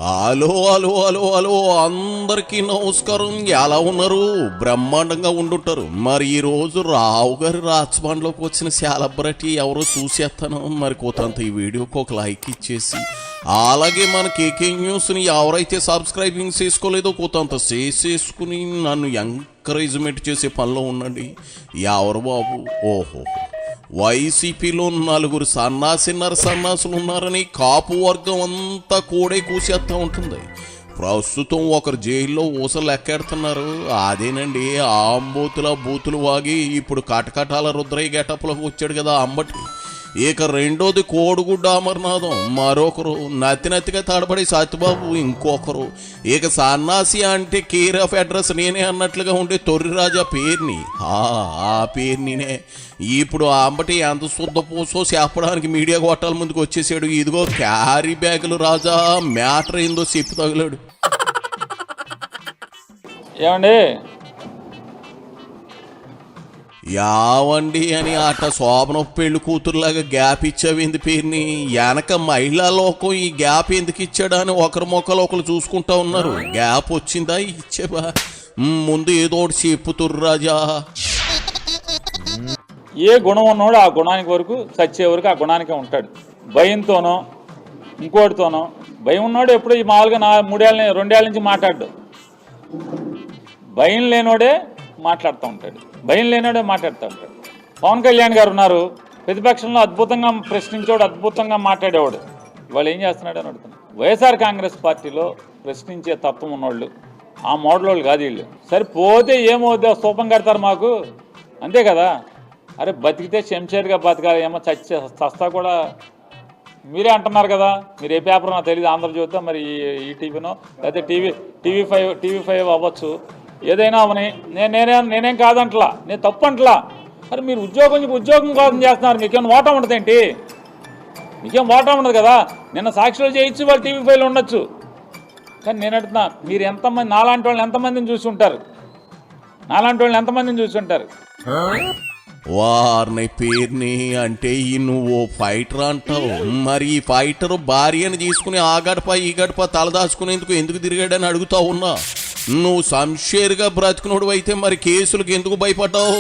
Hello hello hello hello అందరికీ నమస్కారం. ఎలా ఉన్నారు? బ్రహ్మాండంగా ఉండుంటారు. మరి ఈ రోజు రావు గారి రాజమండ్రిలోకి వచ్చిన సెలబ్రిటీ ఎవరో చూసేస్తాను. మరి కొంత ఈ వీడియోకి ఒక లైక్ ఇచ్చేసి, అలాగే మన కేకే న్యూస్ని ఎవరైతే సబ్స్క్రైబింగ్ చేసుకోలేదో కొంత చేసేసుకుని నన్ను ఎంకరేజ్మెంట్ చేసే పనిలో ఉండండి. ఎవరు బాబు? ఓహో, వైసీపీలో 4 సన్నాసులు ఉన్నారని కాపు వర్గం అంతా కూడా కూసేస్తూ ఉంటుంది. ప్రస్తుతం ఒకరు జైల్లో ఊసలు లెక్కెడుతున్నారు. అదేనండి బూతులు వాగి ఇప్పుడు కటకటాల రుద్రయ్య గెటప్లోకి వచ్చాడు కదా అంబటి. ఇక రెండోది కోడిగుడ్డ అమర్నాథం, మరొకరు నత్తిగా తడబడి సత్యబాబు, ఇంకొకరు ఇక సన్నాసి అంటే కేర్ ఆఫ్ అడ్రస్ నేనే అన్నట్లుగా ఉండే తొర్రి రాజా పేరుని, ఆ పేరునినే ఇప్పుడు అంబటి ఎంత శుద్ధ పూసో చెప్పడానికి మీడియా గొట్టాల ముందుకు వచ్చేసాడు. ఇదిగో క్యారీ బ్యాగులు రాజా మ్యాటర్ ఏందో చెప్పి తగిలాడు. ఏమండి యావండి అని అట్ట శోభన పెళ్లి కూతురులాగా గ్యాప్ ఇచ్చావింది పేరుని. వెనక మహిళా లోకం ఈ గ్యాప్ ఎందుకు ఇచ్చాడా అని ఒకరి మొక్కలు ఒకరు చూసుకుంటా ఉన్నారు. గ్యాప్ వచ్చిందా? ఇచ్చేవా ముందు ఏదో ఒకటి చెప్పుతుర్రు రాజా. ఏ గుణం ఉన్నవాడు ఆ గుణానికి వరకు చచ్చే వరకు ఆ గుణానికే ఉంటాడు. భయంతోనో ఇంకోటితోనో, భయం ఉన్నాడు ఎప్పుడు మామూలుగా 2 ఏళ్ళ నుంచి మాట్లాడు. భయం లేనోడే మాట్లాడుతూ ఉంటాడు. పవన్ కళ్యాణ్ గారు ఉన్నారు, ప్రతిపక్షంలో అద్భుతంగా ప్రశ్నించేవాడు, అద్భుతంగా మాట్లాడేవాడు. ఇవాళ ఏం చేస్తున్నాడు అని అడుగుతున్నాడు. వైఎస్ఆర్ కాంగ్రెస్ పార్టీలో ప్రశ్నించే తత్వం ఉన్నవాళ్ళు ఆ మోడల్ వాళ్ళు కాదు వీళ్ళు. సరిపోతే ఏమవుద్దో స్తూపం కడతారు మాకు, అంతే కదా. అరే బతికితే శంషేర్గా బతకాలి, ఏమో చస్తా కూడా మీరే అంటున్నారు కదా. మీరు ఏ పేపర్ నాకు తెలియదు, ఆంధ్రజ్యోతి మరి ఈ టీవీనో లేకపోతే టీవీ5 అవ్వచ్చు, ఏదైనా అవని. నేనేం కాదంటలా, నేను తప్పు అంటలా. మరి మీరు ఉద్యోగం కోసం చేస్తున్నారు, మీకేం ఓటం ఉండదు ఏంటి? మీకేం ఓటం ఉండదు కదా. నిన్న సాక్షిలో చేయించి వాళ్ళు టీవీ5లో ఉండొచ్చు. కానీ నేను అంటున్నా, మీరు ఎంతమంది నాలాంటి వాళ్ళని ఎంతమందిని చూసి ఉంటారు? వారిని పేరుని అంటే నువ్వు ఫైటర్ అంటావు. మరి ఈ ఫైటర్ భార్యను తీసుకుని ఆ గడప ఈ గడప తలదాచుకునేందుకు ఎందుకు తిరిగాడని అడుగుతా ఉన్నా. నువ్వు సంషేర్గా బ్రతికినోడు అయితే మరి కేసులకు ఎందుకు భయపడ్డావు?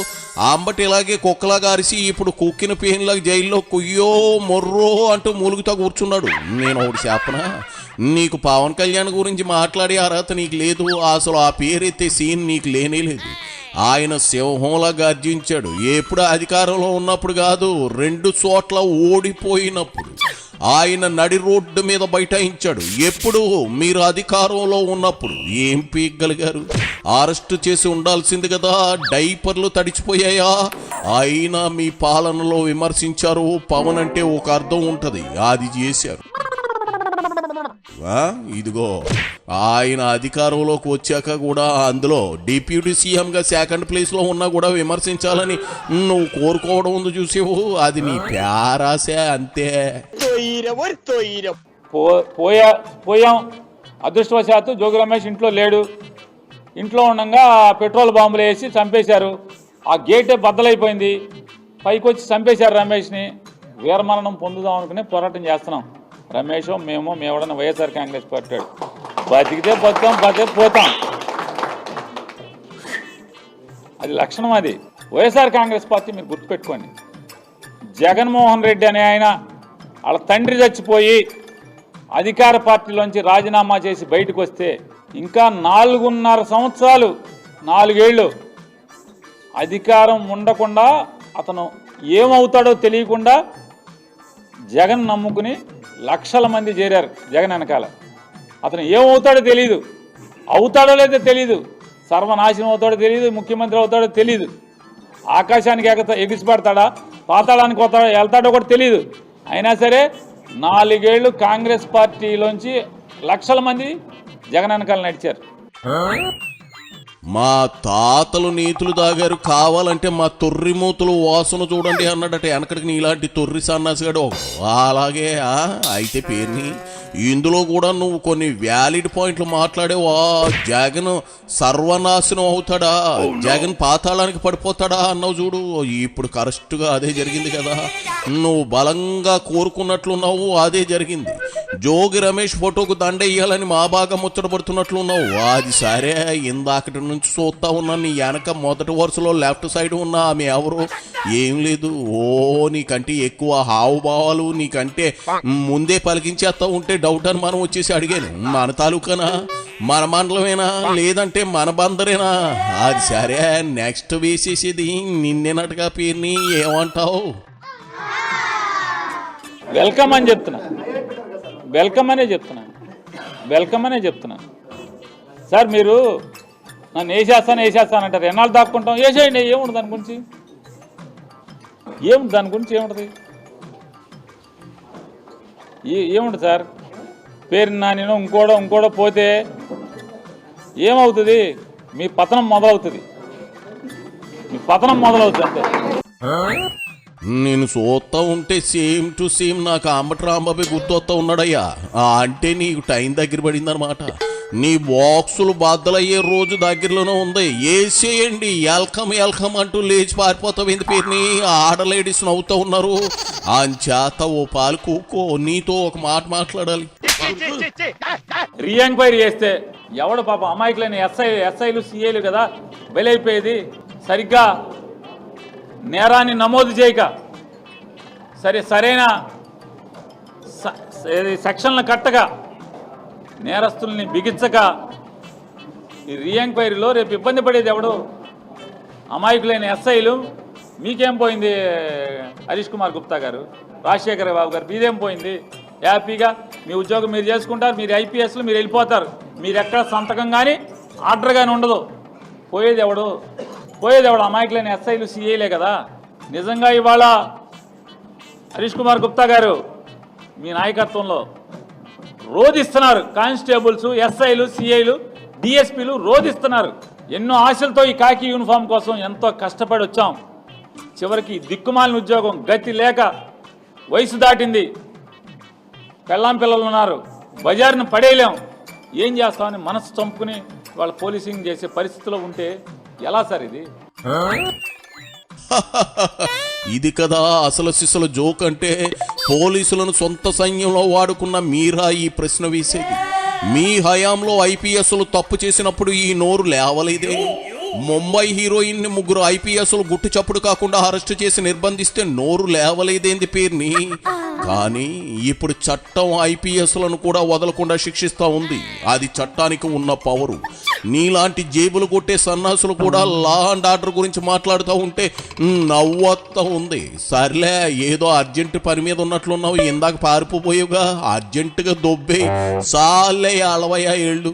అంబటి ఇలాగే కుక్కలాగా అరిసి ఇప్పుడు కుక్కిన పేన్లాగా జైల్లో కుయ్యో మొర్రో అంటూ మూలుగుతా కూర్చున్నాడు. నేను ఒకటి చెప్పనా, నీకు పవన్ కళ్యాణ్ గురించి మాట్లాడే అర్హత నీకు లేదు. అసలు ఆ పేరెత్తే సీన్ నీకు లేనే లేదు. ఆయన సింహంలా గర్జించాడు. ఎప్పుడు అధికారంలో ఉన్నప్పుడు కాదు, 2 చోట్ల ఓడిపోయినప్పుడు ఆయన నడి రోడ్డు మీద బైఠాయించాడు. ఎప్పుడు మీరు అధికారంలో ఉన్నప్పుడు ఏం పీగలిగారు? అరెస్టు చేసి ఉండాల్సింది కదా. డైపర్లు తడిచిపోయాయా? అయినా మీ పాలనలో విమర్శించారు. పవన్ అంటే ఒక అర్థం ఉంటది, అది చేశారు. ఇదిగో ఆయన అధికారంలోకి వచ్చాక కూడా అందులో డిప్యూటీ సీఎంగా 2nd ప్లేస్లో ఉన్నా కూడా విమర్శించాలని నువ్వు కోరుకోవడం ఉంది చూసేవు. అది నీ ప్యారాశ అంతే. పోయాం. అదృష్టవశాత్తు జోగి రమేష్ ఇంట్లో లేడు. ఇంట్లో ఉండగా పెట్రోల్ బాంబులు వేసి చంపేశారు. ఆ గేటే బద్దలైపోయింది. పైకి వచ్చి చంపేశారు రమేష్ని. వీరమరణం పొందుదాం అనుకుని పోరాటం చేస్తున్నాం. రమేష్ మేమేవడన్నా వైఎస్ఆర్ కాంగ్రెస్ పార్టీ బతికితే బతుకాం, బతికితే పోతాం. అది లక్షణం. అది వైఎస్ఆర్ కాంగ్రెస్ పార్టీ మీరు గుర్తుపెట్టుకోండి. జగన్మోహన్ రెడ్డి అనే ఆయన వాళ్ళ తండ్రి చచ్చిపోయి అధికార పార్టీలోంచి రాజీనామా చేసి బయటకు వస్తే ఇంకా 4.5 సంవత్సరాలు 4 ఏళ్ళు అధికారం ఉండకుండా అతను ఏమవుతాడో తెలియకుండా జగన్ నమ్ముకుని లక్షల మంది చేరారు జగన్ వెనకాల. అతను ఏమవుతాడో తెలియదు, అవుతాడో లేదో తెలియదు, సర్వనాశనం అవుతాడో తెలియదు, ముఖ్యమంత్రి అవుతాడో తెలియదు, ఆకాశానికి ఎగిసిపడతాడా, పాతాళానికి వెళ్తాడో కూడా తెలియదు. అయినా సరే 4 ఏళ్ళు కాంగ్రెస్ పార్టీలోంచి లక్షల మంది జగన్ వెనకాల నడిచారు. మా తాతలు నీతులు దాగారు, కావాలంటే మా తొర్రి మూతులు వాసన చూడండి అన్నాడట. వెనకడికి నీలాంటి తొర్రి సన్నాసిగాడు. అలాగే అయితే పేరుని ఇందులో కూడా నువ్వు కొన్ని వ్యాలిడ్ పాయింట్లు మాట్లాడేవా. జగన్ సర్వనాశనం అవుతాడా, జగన్ పాతాళానికి పడిపోతాడా అన్నావు చూడు. ఇప్పుడు కరెక్ట్గా అదే జరిగింది కదా. నువ్వు బలంగా కోరుకున్నట్లున్నావు, అదే జరిగింది. జోగి రమేష్ ఫోటోకు దండ ఇయ్యాలని మా బాగా ముచ్చటపడుతున్నట్లున్నావు. అది సరే, ఇందాకటి నుంచి చూస్తా ఉన్నా నీ వెనక మొదటి వరుసలో లెఫ్ట్ సైడ్ ఉన్న ఆమె ఎవరు? ఏం లేదు, ఓ నీకంటే ఎక్కువ హావభావాలు, నీకంటే ముందే పలికించేస్తా ఉంటే డౌట్ అని మనం వచ్చేసి అడిగాను. మన తాలూకానా, మన మండలమేనా, లేదంటే మన బందరేనా? అది సరే, నెక్స్ట్ వేసేసేది నిన్నేనట్టుగా పేరుని ఏమంటావు? వెల్కమ్ అని చెప్తున్నా, వెల్కమ్ అనే చెప్తున్నాను. సార్ మీరు నన్ను వేసేస్తానంటారు, ఎన్నాళ్ళు దాక్కుంటాం? వేసేయండి, ఏముండదు దాని గురించి, ఏముంటుంది? ఏముంటుంది సార్? పేరు నేను ఇంకోడో పోతే ఏమవుతుంది? మీ పతనం మొదలవుతుంది అంతే. నేను చూస్తా ఉంటే సేమ్ టు సేమ్ నాకు అంబటి రాంబాబే గుర్తొస్తా ఉన్నాడయ్యా. అంటే నీకు టైం దగ్గర పడిందనమాట. నీ బాక్సులు బద్దలయ్యే రోజు దగ్గరలోనే ఉంది. వేసేయండి, ఎల్కమ్ అంటూ లేచి పారిపోతావు. ఎందుకు పేరుని ఆడ లేడీస్ నవ్వుతూ ఉన్నారు. అంచేత ఓ పాలు కూకో, నీతో ఒక మాట మాట్లాడాలి. రీఎంక్వైరీ చేస్తే ఎవడు పాప అమాయకులైన ఎస్ఐలు సిఐలు కదా బలైపోయేది. సరిగ్గా నేరాన్ని నమోదు చేయక, సరైన సెక్షన్లు కట్టగా, నేరస్తుల్ని బిగించక ఈ రీఎంక్వైరీలో రేపు ఇబ్బంది పడేది ఎవడు? అమాయకులైన ఎస్ఐలు. మీకేం పోయింది హరీష్ కుమార్ గుప్తా గారు, రాజశేఖర బాబు గారు? మీదేం పోయింది? హ్యాపీగా మీ ఉద్యోగం మీరు చేసుకుంటారు, మీరు ఐపీఎస్లు మీరు వెళ్ళిపోతారు. మీరు ఎక్కడ సంతకం కానీ ఆర్డర్ కానీ ఉండదు. పోయేది ఎవడు? అమాయకులైన ఎస్ఐలు సిఐలే కదా. నిజంగా ఇవాళ హరీష్ కుమార్ గుప్తా గారు మీ నాయకత్వంలో రోధిస్తున్నారు. కానిస్టేబుల్స్, ఎస్ఐలు, సిఐలు, డిఎస్పీలు రోధిస్తున్నారు. ఎన్నో ఆశలతో ఈ కాకి యూనిఫామ్ కోసం ఎంతో కష్టపడి వచ్చాం. చివరికి దిక్కుమాలిన ఉద్యోగం, గతి లేక, వయసు దాటింది, పెళ్ళాం పిల్లలు ఉన్నారు, బజార్ను పడేయలేం, ఏం చేస్తామని మనసు చంపుకుని వాళ్ళ పోలీసింగ్ చేసే పరిస్థితిలో ఉంటే ఎలా సార్ ఇది? ఇది కదా అసలు సిసలు జోక్ అంటే. పోలీసులను సొంత సైన్యంలో వాడుకున్న మీరా ఈ ప్రశ్న వేసేది. మీ హయాంలో ఐపీఎస్లు తప్పు చేసినప్పుడు ఈ నోరు లేవలేదే? ముంబై హీరోయిన్ ని 3 ఐపీఎస్లు గుట్టు చప్పుడు కాకుండా అరెస్టు చేసి నిర్బంధిస్తే నోరు లేవలేదేంది పేరుని? కానీ ఇప్పుడు చట్టం ఐపీఎస్లను కూడా వదలకుండా శిక్షిస్తా ఉంది. అది చట్టానికి ఉన్న పవరు. నీలాంటి జేబులు కొట్టే సన్నాసులు కూడా లా అండ్ ఆర్డర్ గురించి మాట్లాడుతూ ఉంటే నవ్వొత్తా ఉంది. సర్లే, ఏదో అర్జెంటు పని మీద ఉన్నట్లున్నావు, ఇందాక పారిపోయావుగా, అర్జెంటుగా దొబ్బే సాలే 60 ఏళ్ళు.